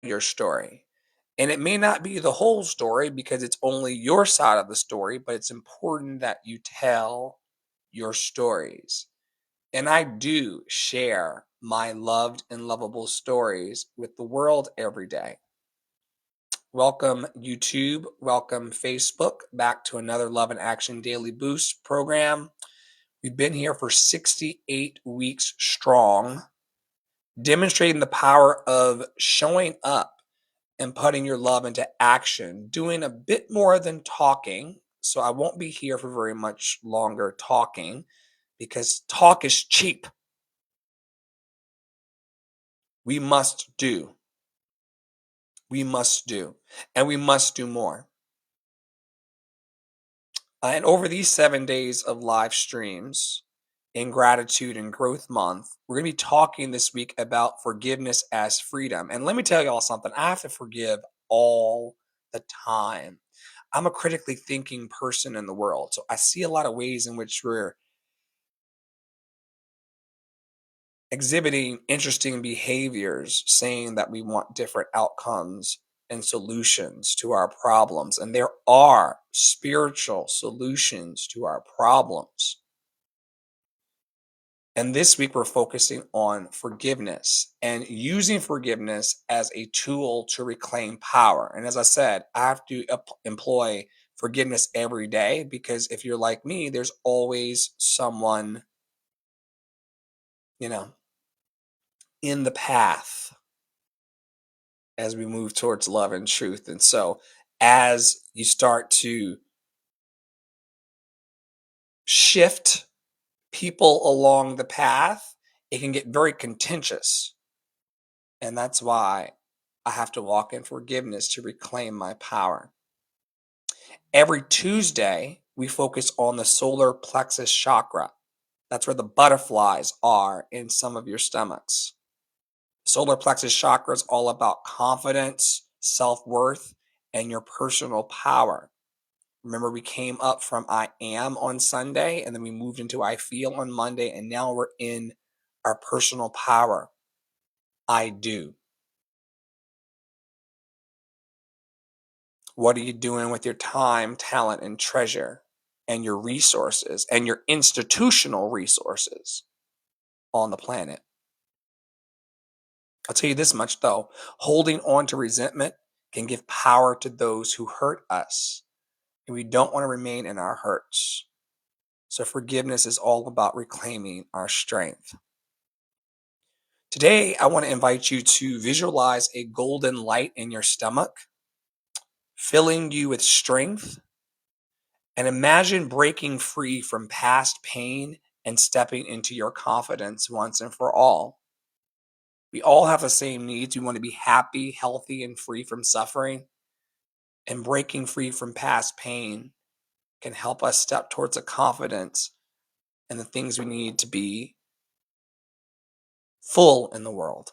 your story. And it may not be the whole story because it's only your side of the story, but it's important that you tell your stories. And I do share my loved and lovable stories with the world every day. Welcome, YouTube. Welcome, Facebook, back to another Love and Action Daily Boost program. We've been here for 68 weeks strong, demonstrating the power of showing up and putting your love into action, doing a bit more than talking. So I won't be here for very much longer talking because talk is cheap. We must do. We must do. And we must do more. And over these 7 days of live streams in Gratitude and Growth Month, we're going to be talking this week about forgiveness as freedom. And let me tell you all something. I have to forgive all the time. I'm a critically thinking person in the world. So I see a lot of ways in which we're exhibiting interesting behaviors, saying that we want different outcomes and solutions to our problems. And there are spiritual solutions to our problems. And this week, we're focusing on forgiveness and using forgiveness as a tool to reclaim power. And as I said, I have to employ forgiveness every day because if you're like me, there's always someone, you know, in the path as we move towards love and truth. And so, as you start to shift people along the path, it can get very contentious. And that's why I have to walk in forgiveness to reclaim my power. Every Tuesday, we focus on the solar plexus chakra. That's where the butterflies are in some of your stomachs. Solar plexus chakra is all about confidence, self worth, and your personal power. Remember, we came up from I am on Sunday, and then we moved into I feel on Monday, and now we're in our personal power. I do. What are you doing with your time, talent, and treasure, and your resources, and your institutional resources on the planet? I'll tell you this much, though holding on to resentment can give power to those who hurt us, and we don't want to remain in our hurts. So, forgiveness is all about reclaiming our strength. Today, I want to invite you to visualize a golden light in your stomach, filling you with strength, and imagine breaking free from past pain and stepping into your confidence once and for all. We all have the same needs. We want to be happy, healthy, and free from suffering. And breaking free from past pain can help us step towards a confidence and the things we need to be full in the world.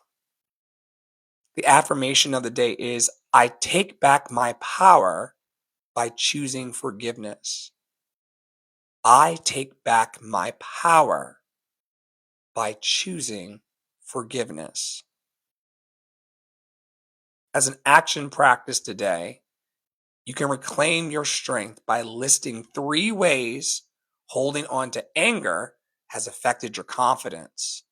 The affirmation of the day is I take back my power by choosing forgiveness. I take back my power by choosing forgiveness. As an action practice today, you can reclaim your strength by listing 3 ways holding on to anger has affected your confidence.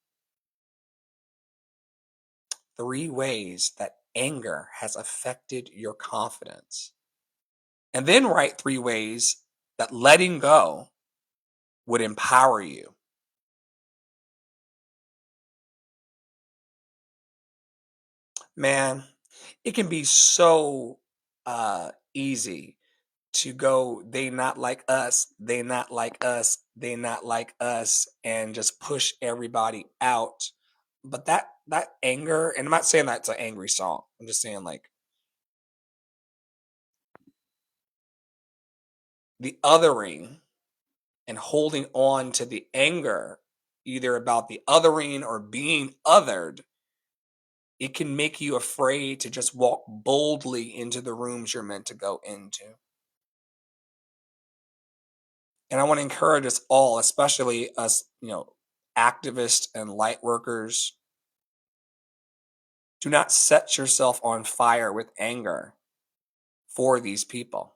3 ways that anger has affected your confidence. And then write 3 ways that letting go would empower you. Man, it can be so easy to go, they not like us, they not like us, they not like us, and just push everybody out. But that anger, and I'm not saying that's an angry song. I'm just saying like the othering and holding on to the anger, either about the othering or being othered, it can make you afraid to just walk boldly into the rooms you're meant to go into. And I want to encourage us all, especially us, activists and light workers, Do not set yourself on fire with anger for these people.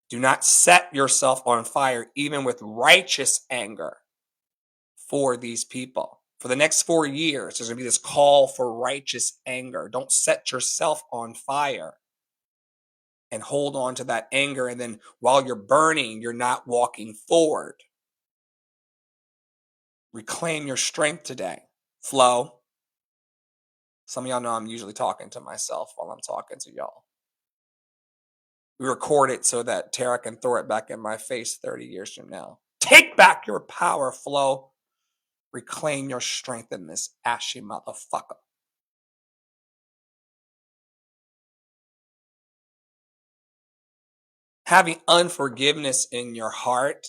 Do not set yourself on fire, even with righteous anger, for these people. For the next 4 years, there's going to be this call for righteous anger. Don't set yourself on fire and hold on to that anger. And then while you're burning, you're not walking forward. Reclaim your strength today. Flow. Some of y'all know I'm usually talking to myself while I'm talking to y'all. We record it so that Tara can throw it back in my face 30 years from now. Take back your power, Flow. Reclaim your strength in this ashy motherfucker. Having unforgiveness in your heart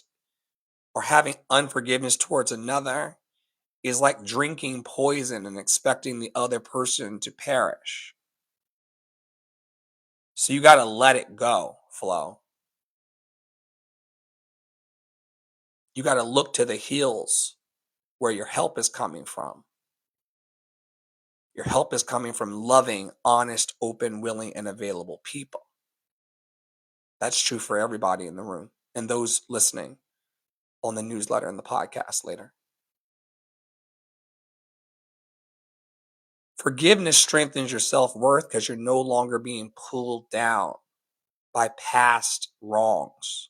or having unforgiveness towards another is like drinking poison and expecting the other person to perish. So you got to let it go, Flow. You got to look to the hills where your help is coming from. Your help is coming from loving, honest, open, willing, and available people. That's true for everybody in the room and those listening on the newsletter and the podcast later. Forgiveness strengthens your self-worth because you're no longer being pulled down by past wrongs.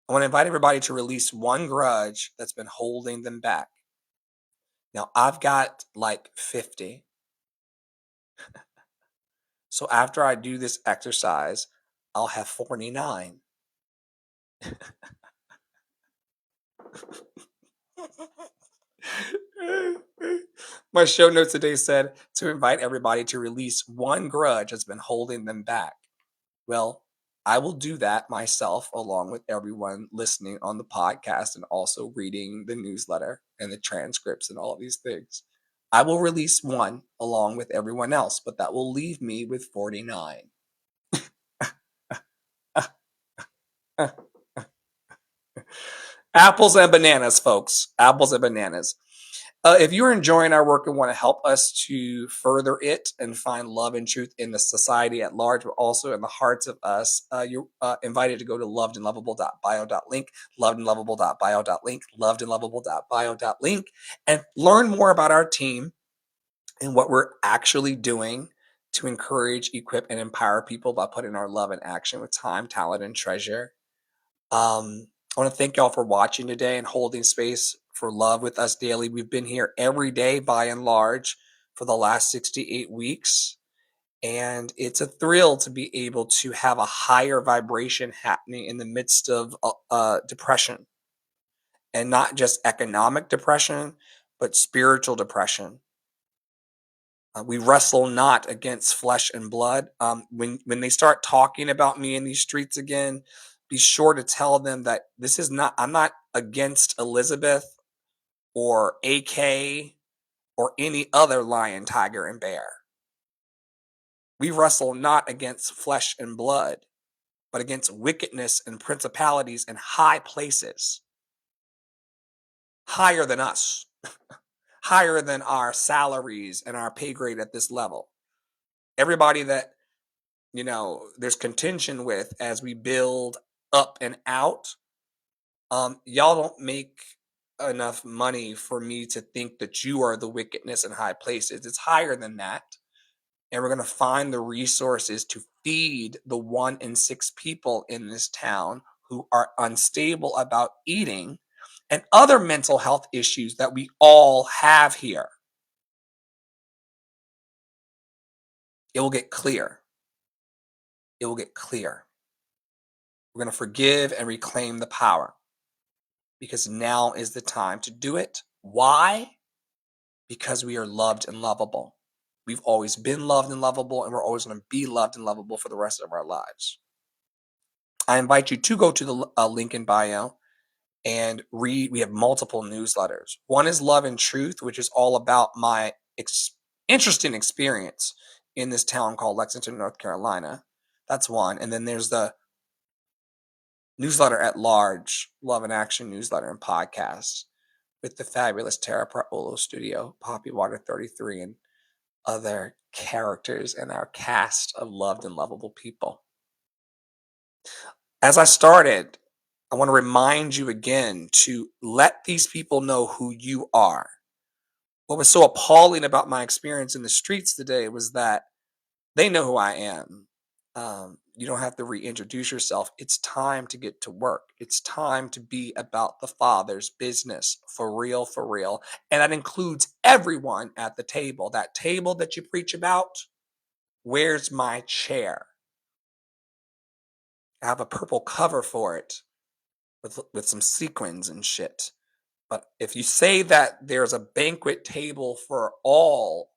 I want to invite everybody to release one grudge that's been holding them back. Now, I've got like 50. So after I do this exercise, I'll have 49. My show notes today said to invite everybody to release one grudge that's been holding them back. Well, I will do that myself along with everyone listening on the podcast and also reading the newsletter and the transcripts and all of these things. I will release one along with everyone else, but that will leave me with 49. Apples and bananas, folks. Apples and bananas. If you're enjoying our work and want to help us to further it and find love and truth in the society at large, but also in the hearts of us, you're invited to go to lovedandlovable.bio.link, lovedandlovable.bio.link, lovedandlovable.bio.link, and learn more about our team and what we're actually doing to encourage, equip, and empower people by putting our love in action with time, talent, and treasure. I want to thank y'all for watching today and holding space for love with us daily. We've been here every day by and large for the last 68 weeks. And it's a thrill to be able to have a higher vibration happening in the midst of depression. And not just economic depression, but spiritual depression. We wrestle not against flesh and blood. When they start talking about me in these streets again, be sure to tell them that this is not, I'm not against Elizabeth or AK or any other lion, tiger, and bear. We wrestle not against flesh and blood, but against wickedness and principalities in high places, higher than us, higher than our salaries and our pay grade at this level. Everybody that there's contention with as we build up and out. Y'all don't make enough money for me to think that you are the wickedness in high places. It's higher than that. And we're going to find the resources to feed the 1 in 6 people in this town who are unstable about eating and other mental health issues that we all have here. It will get clear. It will get clear. We're going to forgive and reclaim the power because now is the time to do it. Why? Because we are loved and lovable. We've always been loved and lovable, and we're always going to be loved and lovable for the rest of our lives. I invite you to go to the link in bio and read. We have multiple newsletters. One is Love and Truth, which is all about my interesting experience in this town called Lexington, North Carolina. That's one. And then there's the newsletter at large, Love and Action newsletter and podcast with the fabulous Tara Praolo Studio, Poppy Water 33, and other characters in our cast of loved and lovable people. As I started, I want to remind you again to let these people know who you are. What was so appalling about my experience in the streets today was that they know who I am. You don't have to reintroduce yourself. It's time to get to work. It's time to be about the Father's business for real, for real. And that includes everyone at the table. That table that you preach about, where's my chair? I have a purple cover for it with some sequins and shit. But if you say that there's a banquet table for all,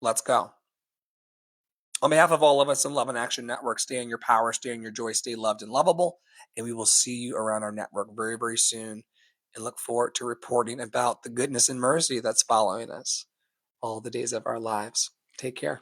let's go. On behalf of all of us in Love and Action Network, stay in your power, stay in your joy, stay loved and lovable. And we will see you around our network very, very soon. And look forward to reporting about the goodness and mercy that's following us all the days of our lives. Take care.